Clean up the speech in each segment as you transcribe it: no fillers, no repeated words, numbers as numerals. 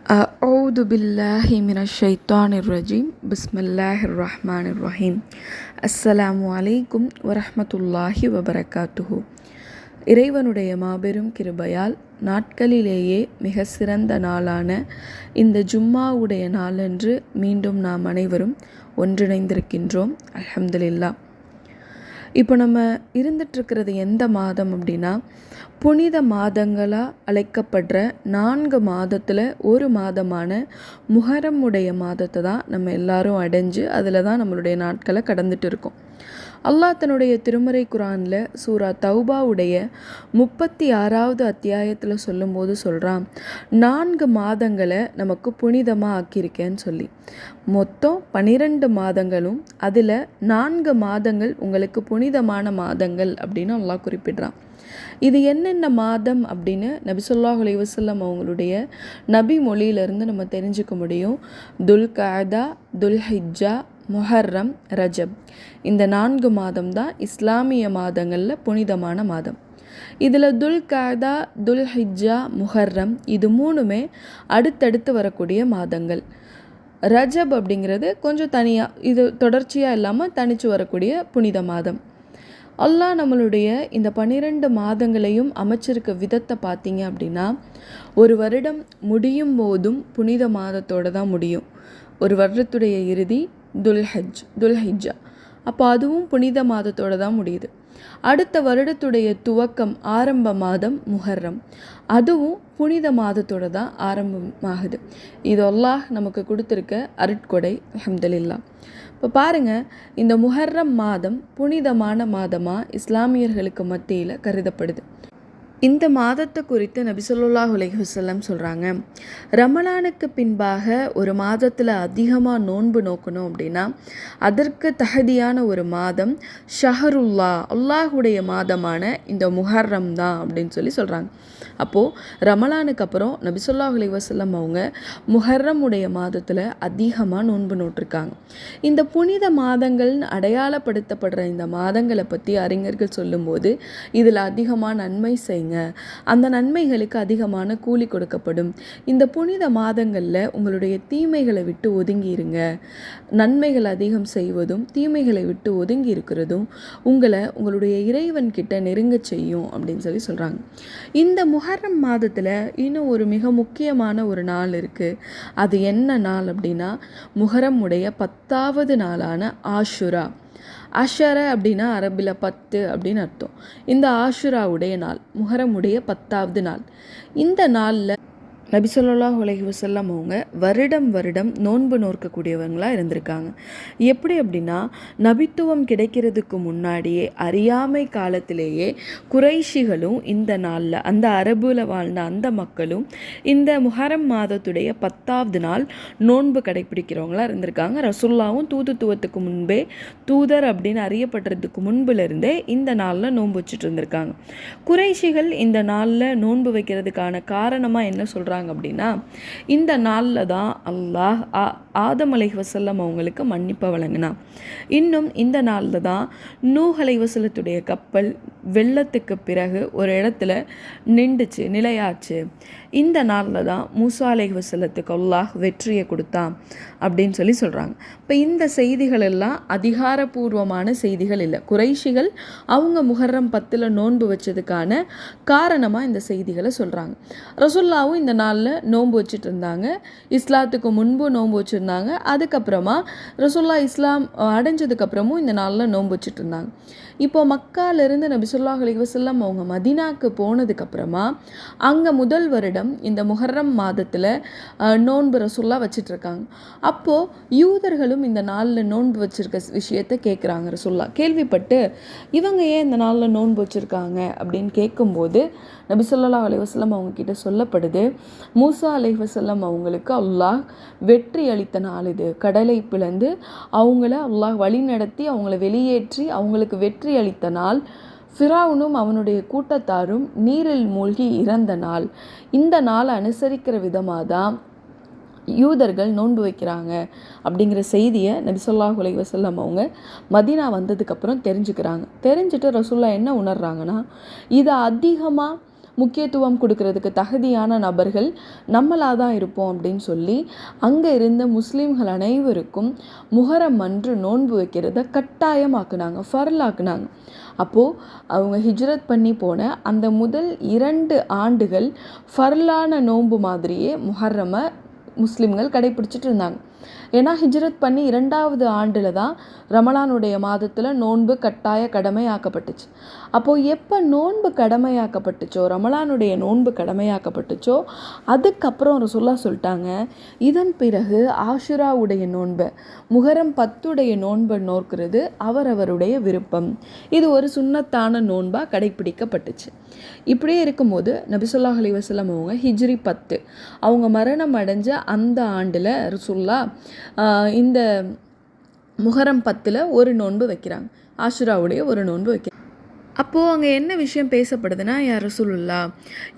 أعوذ بالله من الشيطان الرجيم بسم الله الرحمن الرحيم அஸ்ஸலாமு அலைக்கும் வரஹ்மத்துல்லாஹி வபரகாத்துஹு. இறைவனுடைய மாபெரும் கிருபையால் நாட்களிலேயே மிக சிறந்த நாளான இந்த ஜும்மாவுடைய நாளன்று மீண்டும் நாம் அனைவரும் ஒன்றிணைந்திருக்கின்றோம். அல்ஹம்துலில்லாஹ். இப்போ நம்ம இருந்துகிட்ருக்கிறது எந்த மாதம் அப்படின்னா, புனித மாதங்களாக அழைக்கப்படுற 4 மாதத்தில் ஒரு மாதமான முஹர்ரம் உடைய மாதத்தை தான் நம்ம எல்லாரும் அடைஞ்சு அதில் தான் நம்மளுடைய நாட்களை கடந்துட்டு இருக்கோம். அல்லாஹ் தன்னுடைய திருமறை குரானில் சூரா தௌபாவுடைய 36வது அத்தியாயத்தில் சொல்லும்போது சொல்கிறான், 4 மாதங்களை நமக்கு புனிதமாக ஆக்கியிருக்கேன்னு சொல்லி. மொத்தம் 12 மாதங்களும் அதில் 4 மாதங்கள் உங்களுக்கு புனிதமான மாதங்கள் அப்படின்னு அல்லாஹ் குறிப்பிடுறான். இது என்னென்ன மாதம் அப்படின்னு நபி ஸல்லல்லாஹு அலைஹி வஸல்லம் அவங்களுடைய நபி மொழியிலிருந்து நம்ம தெரிஞ்சுக்க முடியும். துல்கஅதா, துல்ஹிஜ்ஜா, முஹர்ரம், ரஜப், இந்த 4 மாதம் தான் இஸ்லாமிய மாதங்களில் புனிதமான மாதம். இதில் துல்கஅதா, துல்ஹிஜ்ஜா, முஹர்ரம் இது 3மே அடுத்தடுத்து வரக்கூடிய மாதங்கள். ரஜப் அப்படிங்கிறது கொஞ்சம் தனியாக, இது தொடர்ச்சியாக இல்லாமல் தனித்து வரக்கூடிய புனித மாதம். அல்லாஹ் நம்மளுடைய இந்த 12 மாதங்களையும் அமைச்சிருக்க விதத்தை பார்த்தீங்க அப்படின்னா, ஒரு வருடம் முடியும் போதும் புனித மாதத்தோடு தான் முடியும். ஒரு வருடத்துடைய இறுதி துல்ஹிஜ்ஜா, அப்போ அதுவும் புனித மாதத்தோடு தான் முடியுது. அடுத்த வருடத்துடைய துவக்கம் ஆரம்ப மாதம் முஹர்ரம், அதுவும் புனித மாதத்தோடு தான் ஆரம்பமாகுது. இது அல்லாஹ் நமக்கு கொடுத்துருக்க அருட்கொடை. அல்ஹம்துலில்லாஹ். இப்போ பாருங்கள், இந்த முஹர்ரம் மாதம் புனிதமான மாதமாக இஸ்லாமியர்களுக்கு மத்தியில் கருதப்படுது. இந்த மாதத்தை குறித்து நபி ஸல்லல்லாஹு அலைஹி வஸல்லம் சொல்கிறாங்க, ரமலானுக்கு பின்பாக ஒரு மாதத்தில் அதிகமாக நோன்பு நோக்கணும் அப்படின்னா அதற்கு தகுதியான ஒரு மாதம் ஷஹருல்லா, அல்லாஹுடைய மாதமான இந்த முஹர்ரம் தான் அப்படின்னு சொல்லி சொல்கிறாங்க. அப்போது ரமலானுக்கு அப்புறம் நபி ஸல்லல்லாஹு அலைஹி வஸல்லம் அவங்க முஹர்ரம் உடைய மாதத்தில் அதிகமாக நோன்பு நோட்டிருக்காங்க. இந்த புனித மாதங்கள்னு அடையாளப்படுத்தப்படுற இந்த மாதங்களை பற்றி அறிஞர்கள் சொல்லும்போது, இதில் அதிகமாக நன்மை செய்யுங்க, அந்த நன்மைகளுக்கு அதிகமான கூலி கொடுக்கப்படும். இந்த புனித மாதங்களில் உங்களுடைய தீமைகளை விட்டு ஒதுங்கி இருங்க. நன்மைகள் அதிகம் செய்வதும் தீமைகளை விட்டு ஒதுங்கி இருக்கிறதும் உங்களை உங்களுடைய இறைவன் கிட்ட நெருங்க செய்யும் அப்படின்னு சொல்லி சொல்கிறாங்க. இந்த முஹர்ரம் மாதத்தில் இன்னும் ஒரு மிக முக்கியமான ஒரு நாள் இருக்குது. அது என்ன நாள் அப்படின்னா, முஹர்ரம் உடைய 10வது நாளான ஆஷுரா. அஷர அப்படின்னா அரபில் 10 அப்படின்னு அர்த்தம். இந்த ஆஷுராவுடைய நாள் முஹர்ரமுடைய 10வது நாள். இந்த நாளில் நபி ஸல்லல்லாஹு அலைஹி வஸல்லம் அவங்க வருடம் நோன்பு நோக்கக்கூடியவங்களாக இருந்திருக்காங்க. எப்படி அப்படின்னா, நபித்துவம் கிடைக்கிறதுக்கு முன்னாடியே அறியாமை காலத்திலேயே குறைஷிகளும் இந்த நாளில், அந்த அரபுல வாழ்ந்த அந்த மக்களும் இந்த முஹர்ரம் மாதத்துடைய 10வது நாள் நோன்பு கடைப்பிடிக்கிறவங்களாக இருந்திருக்காங்க. ரசூலுல்லாவும் தூதுத்துவத்துக்கு முன்பே, தூதர் அப்படின்னு அறியப்படுறதுக்கு முன்புலேருந்தே இந்த நாளில் நோன்பு வச்சுட்டு இருந்திருக்காங்க. குறைஷிகள் இந்த நாளில் நோன்பு வைக்கிறதுக்கான காரணமாக என்ன சொல்கிறாங்க அப்படின்னா, இந்த நாளில் தான் அல்லாஹ் ஆதம் அலைஹி வஸல்லம் அவங்களுக்கு மன்னிப்பை வழங்கினான். இன்னும் இந்த நாளில் தான் நூஹ் அலைஹி வஸல்லத்துடைய கப்பல் வெள்ளத்துக்கு பிறகு ஒரு இடத்துல நிலையாச்சு. இந்த நாளில் தான் மூசா அலைஹி வஸல்லத்துக்கு அல்லாஹ் வெற்றியை கொடுத்தான் அப்படின்னு சொல்லி சொல்கிறாங்க. இப்போ இந்த செய்திகள் எல்லாம் அதிகாரப்பூர்வமான செய்திகள் இல்லை. குறைஷிகள் அவங்க முஹர்ரம் 10 நோன்பு வச்சதுக்கான காரணமாக இந்த செய்திகளை சொல்கிறாங்க. ரசூலுல்லாவும் இந்த நாளில் நோன்பு வச்சுட்டு இருந்தாங்க. இஸ்லாத்துக்கு முன்பு நோன்பு வச்சுருந்தாங்க. அதுக்கப்புறமா ரசூலுல்லாஹ் இஸ்லாம் அடைஞ்சதுக்கப்புறமும் இந்த நாளில் நோன்பு வச்சுட்டு இருந்தாங்க. இப்போ மக்காலிருந்து நபி ஸல்லல்லாஹு அலைஹி வஸல்லம் அவங்க மதீனாக்கு போனதுக்கப்புறமா அங்கே முதல் வருடம் இந்த முஹர்ரம் மாதத்தில் நோன்பு ரசூலுல்லாஹ் வச்சிட்ருக்காங்க. அப்போது யூதர்களும் இந்த நாளில் நோன்பு வச்சுருக்க விஷயத்தை கேட்குறாங்க. ரசூலுல்லாஹ் கேள்விப்பட்டு, இவங்க ஏன் இந்த நாளில் நோன்பு வச்சுருக்காங்க அப்படின்னு கேட்கும்போது நபி ஸல்லல்லாஹு அலைஹி வஸல்லம் அவங்கக்கிட்ட சொல்லப்படுது, மூசா அலைஹி வஸல்லம் அவங்களுக்கு அல்லாஹ் வெற்றி அளித்த நாள் இது. கடலை பிளந்து அவங்கள அல்லாஹ் வழி நடத்தி அவங்கள வெளியேற்றி அவங்களுக்கு வெற்றி அளித்த நாள். ஃபிரௌனும் அவனுடைய கூட்டத்தாரும் நீரில் மூழ்கி இறந்த நாள். இந்த நாளை அனுசரிக்கிற விதமாக தான் யூதர்கள் நோன்பு வைக்கிறாங்க அப்படிங்கிற செய்தியை நபி ஸல்லல்லாஹு அலைஹி வஸல்லம் அவங்க மதீனா வந்ததுக்கப்புறம் தெரிஞ்சுக்கிறாங்க. தெரிஞ்சுட்டு ரசூலுல்லாஹ் என்ன உணர்றாங்கன்னா, இதை அதிகமாக முக்கியத்துவம் கொடுக்கறதுக்கு தகுதியான நபர்கள் நம்மளாக தான் இருப்போம் அப்படின்னு சொல்லி அங்கே இருந்த முஸ்லீம்கள் அனைவருக்கும் முஹர்ரம் அன்று நோன்பு வைக்கிறத கட்டாயமாக்குனாங்க, ஃபர்லாக்குனாங்க. அப்போது அவங்க ஹிஜ்ரத் பண்ணி போன அந்த முதல் 2 ஆண்டுகள் ஃபர்லான நோன்பு மாதிரியே முஹர்ரமை முஸ்லீம்கள் கடைப்பிடிச்சிட்டு இருந்தாங்க. ஏன்னா ஹிஜ்ரத் பண்ணி 2வது ஆண்டில் தான் ரமலானுடைய மாதத்தில் நோன்பு கட்டாய கடமையாக்கப்பட்டுச்சு. அப்போது எப்போ நோன்பு கடமையாக்கப்பட்டுச்சோ, ரமலானுடைய நோன்பு கடமையாக்கப்பட்டுச்சோ, அதுக்கப்புறம் ரசூலுல்லாஹ் சொல்லிட்டாங்க, இதன் பிறகு ஆஷுராவுடைய நோன்பை, முஹர்ரம் 10உடைய நோன்பை நோக்கிறது அவரவருடைய விருப்பம். இது ஒரு சுன்னத்தான நோன்பாக கடைப்பிடிக்கப்பட்டுச்சு. இப்படியே இருக்கும்போது நபி ஸல்லல்லாஹு அலைஹி வஸல்லம் அவங்க ஹிஜ்ரி 10 அவங்க மரணம் அடைஞ்ச அந்த ஆண்டில் ரசூலுல்லாஹ் இந்த முஹர்ரம் 10ல் ஒரு நோன்பு வைக்கிறாங்க, ஆஷுராவுடைய ஒரு நோன்பு வைக்கிறாங்க. அப்போது அங்கே என்ன விஷயம் பேசப்படுதுன்னா, யா ரசூலுல்லாஹ்,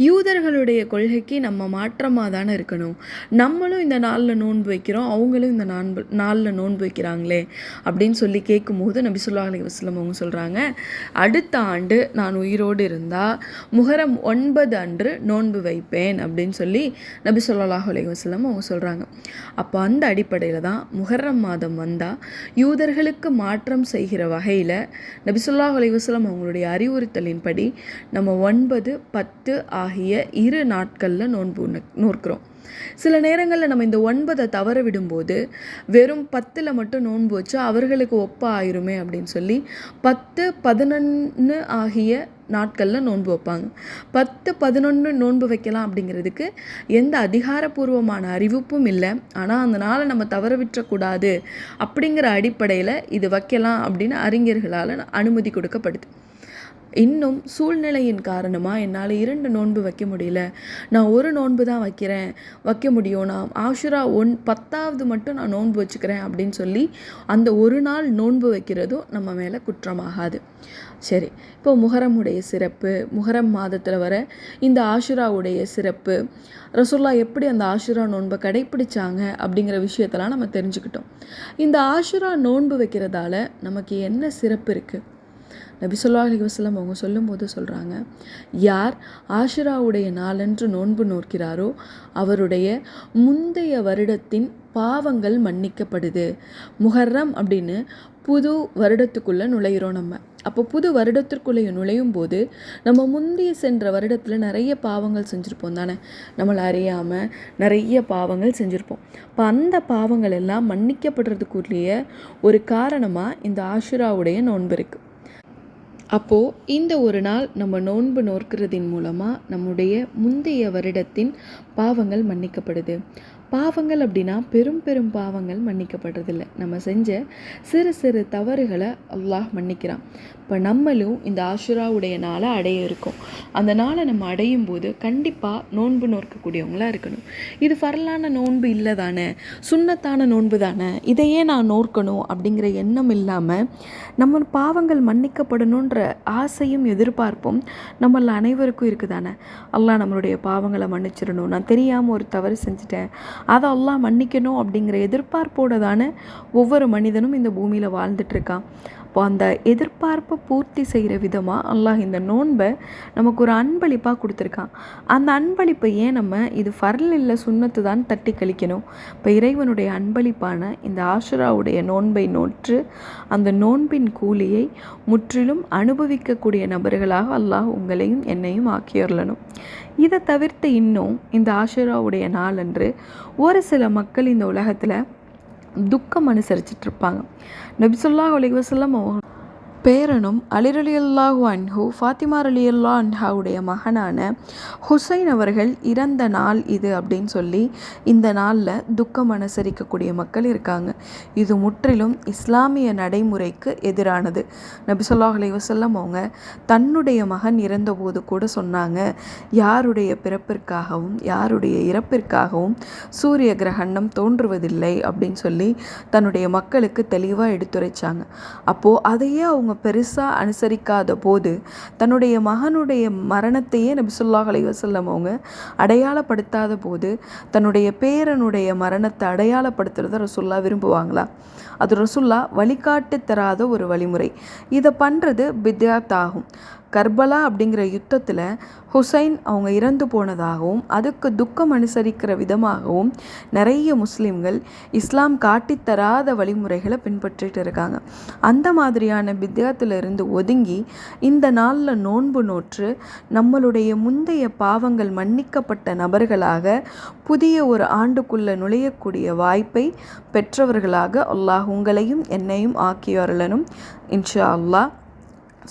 யூதர்களுடைய கொள்கைக்கு நம்ம மாற்றமாக தானே இருக்கணும், நம்மளும் இந்த நாளில் நோன்பு வைக்கிறோம், அவங்களும் இந்த நாளில் நோன்பு வைக்கிறாங்களே அப்படின்னு சொல்லி கேட்கும்போது நபி ஸல்லல்லாஹு அலைஹி வஸல்லம் அவங்க சொல்கிறாங்க, அடுத்த ஆண்டு நான் உயிரோடு இருந்தால் முஹர்ரம் 9 அன்று நோன்பு வைப்பேன் அப்படின்னு சொல்லி நபி ஸல்லல்லாஹு அலைஹி வஸல்லம் அவங்க சொல்கிறாங்க. அப்போ அந்த அடிப்படையில் தான் முஹர்ரம் மாதம் வந்தால் யூதர்களுக்கு மாற்றம் செய்கிற வகையில் நபி ஸல்லல்லாஹு அலைஹி வஸல்லம் அவங்களுடைய அறிவுறுத்தலின்படி நம்ம 9, 10 ஆகிய 2 நாட்களில் நோன்பு நோக்கிறோம். சில நேரங்களில் நம்ம இந்த 9 தவற விடும்போது வெறும் 10ல் மட்டும் நோன்பு வச்சு அவர்களுக்கு ஒப்ப ஆயிருமே அப்படின்னு சொல்லி 10, 11 ஆகிய நாட்களில் நோன்பு வைப்பாங்க. 10, 11 நோன்பு வைக்கலாம் அப்படிங்கிறதுக்கு எந்த அதிகாரப்பூர்வமான அறிவிப்பும் இல்லை. ஆனால் அந்த நாளை நம்ம தவற விட்டுறக்கூடாது அப்படிங்கிற அடிப்படையில் இது வைக்கலாம் அப்படின்னு அறிஞர்களால் அனுமதி கொடுக்கப்படுது. இன்னும் சூழ்நிலையின் காரணமாக என்னால் 2 நோன்பு வைக்க முடியல, நான் ஒரு நோன்பு தான் வைக்க முடியும், நான் ஆஷுரா 10வது மட்டும் நான் நோன்பு வச்சுக்கிறேன் அப்படின்னு சொல்லி அந்த ஒரு நாள் நோன்பு வைக்கிறதும் நம்ம மேலே குற்றமாகாது. சரி, இப்போ முஹர்ரமுடைய சிறப்பு, முஹர்ரம் மாதத்தில் வர இந்த ஆஷுராவுடைய சிறப்பு, ரசூலுல்லாஹ் எப்படி அந்த ஆஷுரா நோன்பை கடைப்பிடிச்சாங்க அப்படிங்கிற விஷயத்தெல்லாம் நம்ம தெரிஞ்சுக்கிட்டோம். இந்த ஆஷுரா நோன்பு வைக்கிறதால நமக்கு என்ன சிறப்பு இருக்குது? நபி ஸல்லல்லாஹு அலைஹி வஸல்லம் அவங்க சொல்லும்போது சொல்கிறாங்க, யார் ஆஷுராவுடைய நாளன்று நோன்பு நோக்கிறாரோ அவருடைய முந்தைய வருடத்தின் பாவங்கள் மன்னிக்கப்படுது. முஹர்ரம் அப்படின்னு புது வருடத்துக்குள்ளே நுழையிறோம் நம்ம. அப்போ புது வருடத்திற்குள்ளே நுழையும் போது நம்ம முந்தைய சென்ற வருடத்தில் நிறைய பாவங்கள் செஞ்சுருப்போம் தானே, நம்மளை அறியாமல் நிறைய பாவங்கள் செஞ்சுருப்போம். இப்போ அந்த பாவங்கள் எல்லாம் மன்னிக்கப்படுறதுக்குரிய ஒரு காரணமாக இந்த ஆஷுராவுடைய நோன்பு இருக்குது. அப்போது இந்த ஒரு நாள் நம்ம நோன்பு நோக்கிறதின் மூலமாக நம்முடைய முந்தைய வருடத்தின் பாவங்கள் மன்னிக்கப்படுது. பாவங்கள் அப்படின்னா பெரும் பெரும் பாவங்கள் மன்னிக்கப்படுறதில்ல, நம்ம செஞ்ச சிறு சிறு தவறுகளை அல்லாஹ் மன்னிக்கிறான். இப்போ நம்மளும் இந்த ஆஷுராவுடைய நாளை அடைய இருக்கோம். அந்த நாளை நம்ம அடையும் போது கண்டிப்பாக நோன்பு நோக்கக்கூடியவங்களாக இருக்கணும். இது ஃபர்லான நோன்பு இல்லை தானே, சுன்னத்தான நோன்பு தானே, இதையே நான் நோக்கணும் அப்படிங்கிற எண்ணம் இல்லாமல் நம்ம பாவங்கள் மன்னிக்கப்படணுன்ற ஆசையும் எதிர்பார்ப்பும் நம்மள அனைவருக்கும் இருக்குது தானே. அல்லாஹ் நம்மளுடைய பாவங்களை மன்னிச்சிடணும், நான் தெரியாமல் ஒரு தவறு செஞ்சுட்டேன், அதை அல்லாஹ் மன்னிக்கணும் அப்படிங்கிற எதிர்பார்ப்போடு தானே ஒவ்வொரு மனிதனும் இந்த பூமியில் வாழ்ந்துட்டுருக்கான். அப்போ அந்த எதிர்பார்ப்பை பூர்த்தி செய்கிற விதமாக அல்லாஹ் இந்த நோன்பை நமக்கு ஒரு அன்பளிப்பாக கொடுத்துருக்கான். அந்த அன்பளிப்பை ஏன் நம்ம இது ஃபர்ல் இல்லை சுன்னத்து தான் தட்டி கழிக்கணும்? இப்போ இறைவனுடைய அன்பளிப்பான இந்த ஆஷுராவுடைய நோன்பை நோற்று அந்த நோன்பின் கூலியை முற்றிலும் அனுபவிக்கக்கூடிய நபர்களாக அல்லாஹ் உங்களையும் என்னையும் ஆக்கியறலணும். இதை தவிர்த்து இன்னும் இந்த ஆஷுராவுடைய நாளன்று ஒரு சில மக்கள் இந்த உலகத்தில் துக்கம் அனுசரிச்சிட்ருப்பாங்க. நபி ஸல்லல்லாஹு அலைஹி வஸல்லம் பேரனும் அலி ரலியல்லாஹு அன்ஹு ஃபாத்திமா ரலியல்லாஹு அன்ஹாவுடைய மகனான ஹுசைன் அவர்கள் இறந்த நாள் இது அப்படின்னு சொல்லி இந்த நாளில் துக்கம் அனுசரிக்கக்கூடிய மக்கள் இருக்காங்க. இது முற்றிலும் இஸ்லாமிய நடைமுறைக்கு எதிரானது. நபி ஸல்லல்லாஹு அலைஹி வஸல்லம் அவங்க தன்னுடைய மகன் இறந்தபோது கூட சொன்னாங்க, யாருடைய பிறப்பிற்காகவும் யாருடைய இறப்பிற்காகவும் சூரிய கிரகணம் தோன்றுவதில்லை அப்படின்னு சொல்லி தன்னுடைய மக்களுக்கு தெளிவாக எடுத்துரைச்சாங்க. அப்போது அதையே அவங்க பெருசாக அனுசரிக்காத போது தன்னுடைய மகனுடைய மரணத்தையே நபி ஸல்லல்லாஹு அலைஹி வஸல்லம் அவங்க அடையாளப்படுத்தாத போது தன்னுடைய பேரனுடைய மரணத்தை அடையாளப்படுத்துறத ரசூலுல்லாஹ் விரும்புவாங்களா? அது ரசூலுல்லாஹ் வழிகாட்டு தராத ஒரு வழிமுறை. இதை பண்ணுறது பித்அத் ஆகும். கர்பலா அப்படிங்கிற யுத்தத்தில் ஹுசைன் அவங்க இறந்து போனதாகவும் அதுக்கு துக்கம் அனுசரிக்கிற விதமாகவும் நிறைய முஸ்லீம்கள் இஸ்லாம் காட்டித்தராத வழிமுறைகளை பின்பற்றிட்டு இருக்காங்க. அந்த மாதிரியான பித்யாத்திலிருந்து ஒதுங்கி இந்த நாளில் நோன்பு நோற்று நம்மளுடைய முந்தைய பாவங்கள் மன்னிக்கப்பட்ட நபர்களாக புதிய ஒரு ஆண்டுக்குள்ளே நுழையக்கூடிய வாய்ப்பை பெற்றவர்களாக அல்லாஹ் உங்களையும் என்னையும் ஆக்கியவர்களனும் இன்ஷா அல்லாஹ்.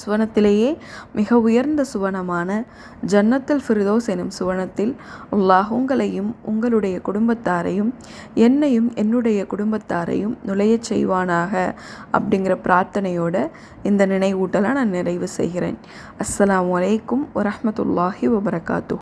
சுவனத்திலேயே மிக உயர்ந்த சுவனமான ஜன்னத்துல் ஃபிர்தௌஸ் எனும் சுவனத்தில் அல்லாஹ் உங்களையும் உங்களுடைய குடும்பத்தாரையும் என்னையும் என்னுடைய குடும்பத்தாரையும் நுழையச் செய்வானாக அப்படிங்கிற பிரார்த்தனையோடு இந்த நினைவூட்டலை நான் நிறைவு செய்கிறேன். அஸ்ஸலாமு அலைக்கும் வரஹ்மத்துல்லாஹி வபரகாத்துஹு.